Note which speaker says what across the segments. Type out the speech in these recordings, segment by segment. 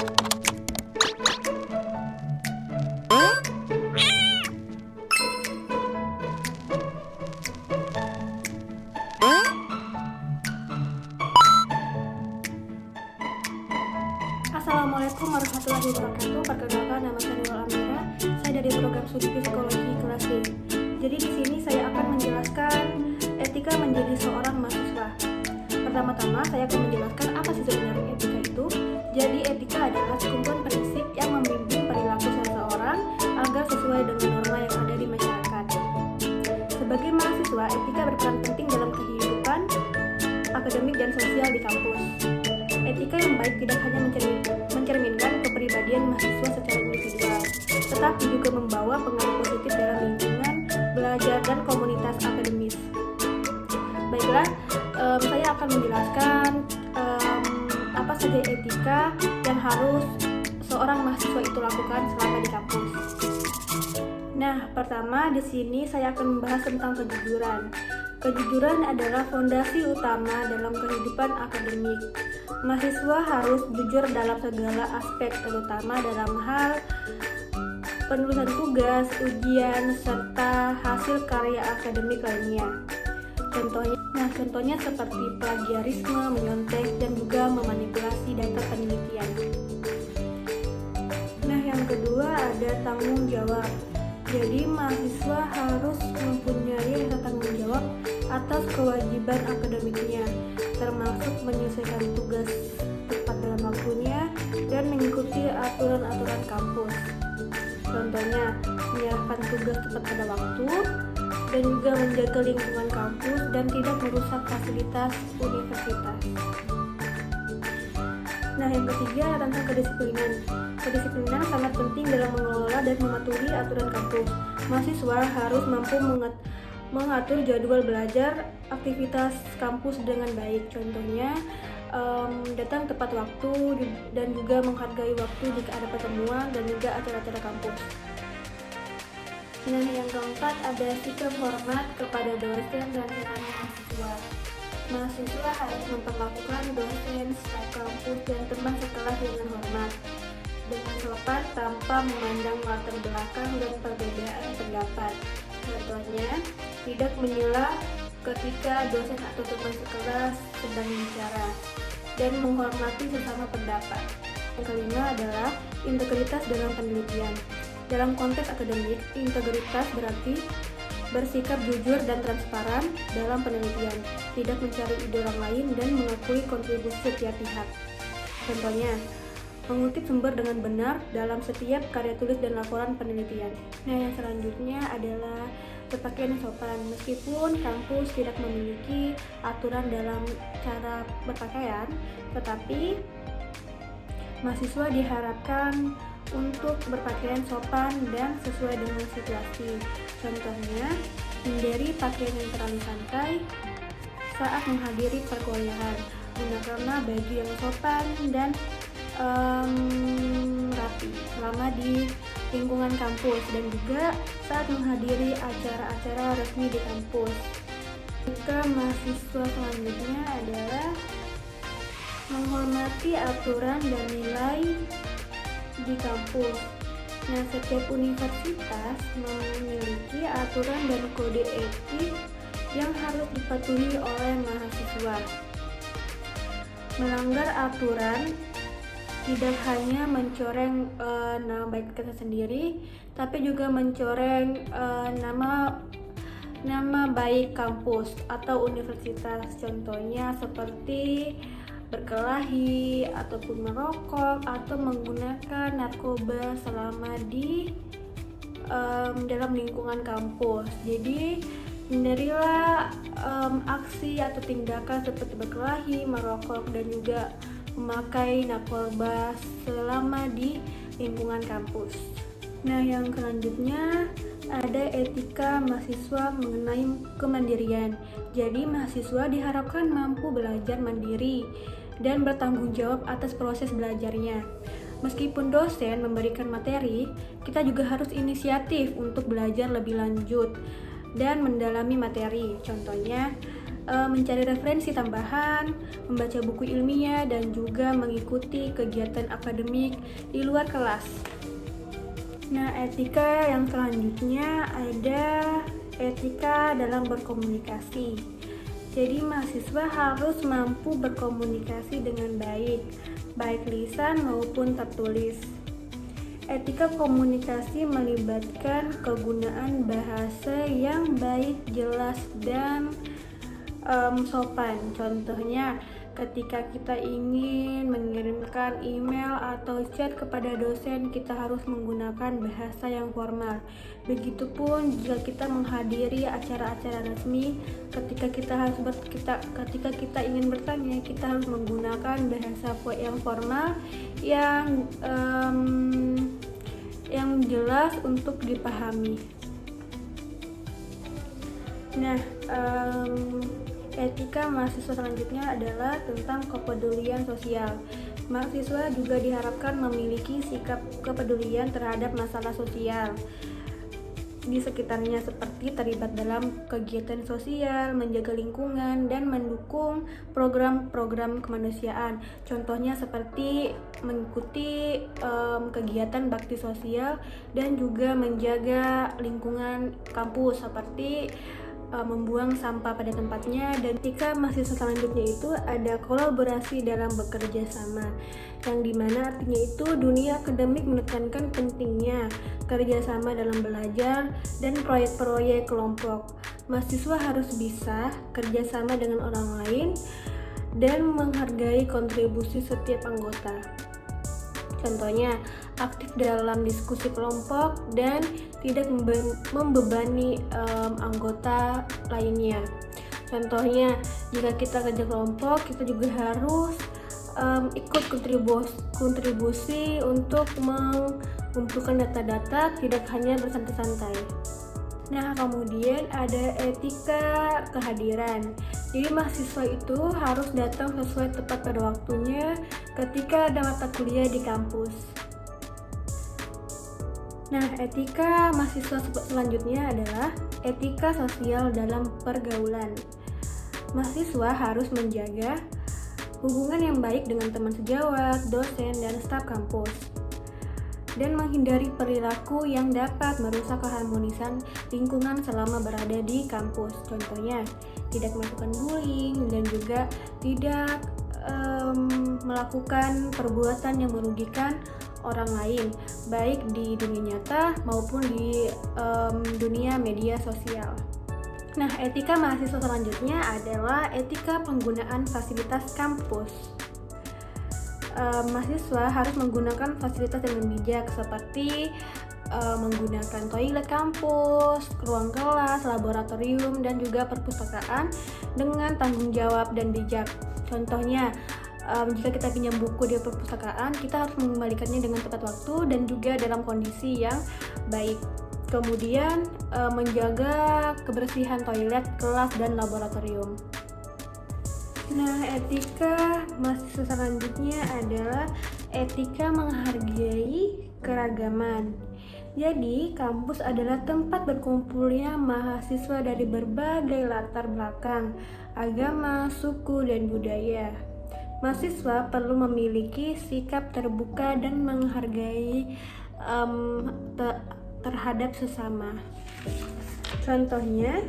Speaker 1: Assalamualaikum warahmatullahi wabarakatuh. Perkenalkan, nama saya Nurul Amira. Saya dari program studi psikologi kelas D. Jadi di sini saya akan menjelaskan etika menjadi seorang mahasiswa. Pertama-tama saya akan menjelaskan apa sih sebenarnya etika itu. Jadi etika adalah sekumpulan prinsip yang membimbing perilaku seseorang agar sesuai dengan norma yang ada di masyarakat. Sebagai mahasiswa, etika berperan penting dalam kehidupan akademik dan sosial di kampus. Etika yang baik tidak hanya mencerminkan kepribadian mahasiswa secara individual, tetapi juga membawa pengaruh positif dalam lingkungan belajar dan komunitas akademis. Baiklah, saya akan menjelaskan apa saja etika yang harus seorang mahasiswa itu lakukan selama di kampus. Nah, pertama di sini saya akan membahas tentang kejujuran. Kejujuran adalah fondasi utama dalam kehidupan akademik. Mahasiswa harus jujur dalam segala aspek, terutama dalam hal penulisan tugas, ujian, serta hasil karya akademik lainnya. Contohnya seperti plagiarisme, menyontek, dan juga memanipulasi data penelitian. Nah, yang kedua ada tanggung jawab. Jadi mahasiswa harus mempunyai rasa tanggung jawab atas kewajiban akademiknya, termasuk menyelesaikan tugas tepat dalam waktunya dan mengikuti aturan-aturan kampus. Contohnya, menyerahkan tugas tepat pada waktu dan juga menjaga lingkungan kampus dan tidak merusak fasilitas universitas. Nah, yang ketiga tentang kedisiplinan. Kedisiplinan sangat penting dalam mengelola dan mematuhi aturan kampus. Mahasiswa harus mampu mengatur jadwal belajar, aktivitas kampus dengan baik. Contohnya, datang tepat waktu dan juga menghargai waktu jika ada pertemuan dan juga acara-acara kampus. Nah, yang keempat ada sikap hormat kepada dosen dan rekan mahasiswa. Mahasiswa harus memperlakukan dosen, staf kampus, dan teman sekelas dengan hormat, dengan sopan tanpa memandang latar belakang dan perbedaan pendapat. Contohnya, tidak menyela ketika dosen atau teman sekelas sedang bicara, dan menghormati sesama pendapat. Yang kelima adalah integritas dalam penelitian. Dalam konteks akademik, integritas berarti bersikap jujur dan transparan dalam penelitian, tidak mencari ide orang lain dan mengakui kontribusi setiap pihak. Contohnya, mengutip sumber dengan benar dalam setiap karya tulis dan laporan penelitian. Nah, yang selanjutnya adalah berpakaian sopan. Meskipun kampus tidak memiliki aturan dalam cara berpakaian, tetapi mahasiswa diharapkan untuk berpakaian sopan dan sesuai dengan situasi. Contohnya, hindari pakaian yang terlalu santai saat menghadiri perkuliahan. Gunakanlah baju yang sopan dan rapi selama di lingkungan kampus dan juga saat menghadiri acara-acara resmi di kampus. Jika mahasiswa selanjutnya adalah menghormati aturan dan nilai di kampus. Nah, setiap universitas memiliki aturan dan kode etik yang harus dipatuhi oleh mahasiswa. Melanggar aturan tidak hanya mencoreng nama baik kita sendiri, tapi juga mencoreng nama baik kampus atau universitas. Contohnya seperti berkelahi ataupun merokok atau menggunakan narkoba selama di dalam lingkungan kampus. Jadi hindarilah aksi atau tindakan seperti berkelahi, merokok, dan juga memakai narkoba selama di lingkungan kampus. Nah, yang selanjutnya ada etika mahasiswa mengenai kemandirian. Jadi mahasiswa diharapkan mampu belajar mandiri dan bertanggung jawab atas proses belajarnya. Meskipun dosen memberikan materi, kita juga harus inisiatif untuk belajar lebih lanjut dan mendalami materi. Contohnya, mencari referensi tambahan, membaca buku ilmiah, dan juga mengikuti kegiatan akademik di luar kelas. Nah, etika yang selanjutnya ada etika dalam berkomunikasi. Jadi mahasiswa harus mampu berkomunikasi dengan baik lisan maupun tertulis. Etika komunikasi melibatkan kegunaan bahasa yang baik, jelas, dan sopan. Contohnya, ketika kita ingin mengirimkan email atau chat kepada dosen, kita harus menggunakan bahasa yang formal. Begitupun jika kita menghadiri acara-acara resmi, ketika kita ingin bertanya, kita harus menggunakan bahasa yang formal yang jelas untuk dipahami. Nah, etika mahasiswa selanjutnya adalah tentang kepedulian sosial. Mahasiswa juga diharapkan memiliki sikap kepedulian terhadap masalah sosial di sekitarnya, seperti terlibat dalam kegiatan sosial, menjaga lingkungan, dan mendukung program-program kemanusiaan. Contohnya seperti mengikuti kegiatan bakti sosial dan juga menjaga lingkungan kampus, seperti membuang sampah pada tempatnya. Dan etika mahasiswa selanjutnya itu ada kolaborasi dalam bekerja sama, yang dimana artinya itu dunia akademik menekankan pentingnya kerjasama dalam belajar dan proyek-proyek kelompok. Mahasiswa harus bisa kerjasama dengan orang lain dan menghargai kontribusi setiap anggota. Contohnya, aktif dalam diskusi kelompok dan tidak membebani anggota lainnya. Contohnya, jika kita kerja kelompok, kita juga harus ikut kontribusi untuk mengumpulkan data-data, tidak hanya bersantai-santai. Nah, kemudian ada etika kehadiran. Jadi mahasiswa itu harus datang sesuai tepat pada waktunya ketika ada mata kuliah di kampus. Nah, etika mahasiswa selanjutnya adalah etika sosial dalam pergaulan. Mahasiswa harus menjaga hubungan yang baik dengan teman sejawat, dosen, dan staf kampus, dan menghindari perilaku yang dapat merusak keharmonisan lingkungan selama berada di kampus. Contohnya, tidak melakukan bullying dan juga tidak melakukan perbuatan yang merugikan orang lain, baik di dunia nyata maupun di dunia media sosial. Nah, etika mahasiswa selanjutnya adalah etika penggunaan fasilitas kampus. Mahasiswa harus menggunakan fasilitas dengan bijak, seperti menggunakan toilet kampus, ruang kelas, laboratorium, dan juga perpustakaan dengan tanggung jawab dan bijak. Contohnya, jika kita pinjam buku di perpustakaan, kita harus mengembalikannya dengan tepat waktu dan juga dalam kondisi yang baik. Kemudian menjaga kebersihan toilet, kelas, dan laboratorium. Nah, etika mahasiswa selanjutnya adalah etika menghargai keragaman. Jadi, kampus adalah tempat berkumpulnya mahasiswa dari berbagai latar belakang, agama, suku, dan budaya. Mahasiswa perlu memiliki sikap terbuka dan menghargai terhadap sesama. Contohnya,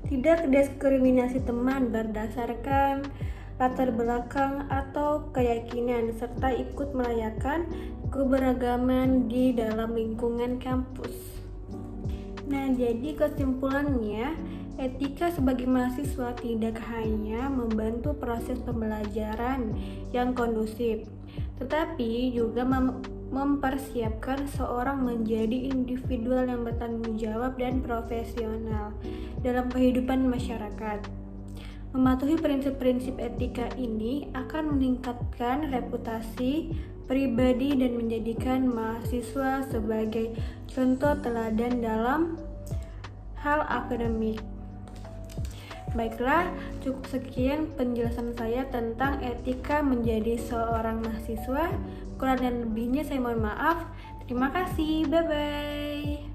Speaker 1: tidak diskriminasi teman berdasarkan latar belakang atau keyakinan, serta ikut merayakan keberagaman di dalam lingkungan kampus. Nah, jadi kesimpulannya, etika sebagai mahasiswa tidak hanya membantu proses pembelajaran yang kondusif, tetapi juga mempersiapkan seorang menjadi individual yang bertanggung jawab dan profesional dalam kehidupan masyarakat. Mematuhi prinsip-prinsip etika ini akan meningkatkan reputasi pribadi dan menjadikan mahasiswa sebagai contoh teladan dalam hal akademik. Baiklah, cukup sekian penjelasan saya tentang etika menjadi seorang mahasiswa. Kurang dan lebihnya saya mohon maaf. Terima kasih, bye-bye.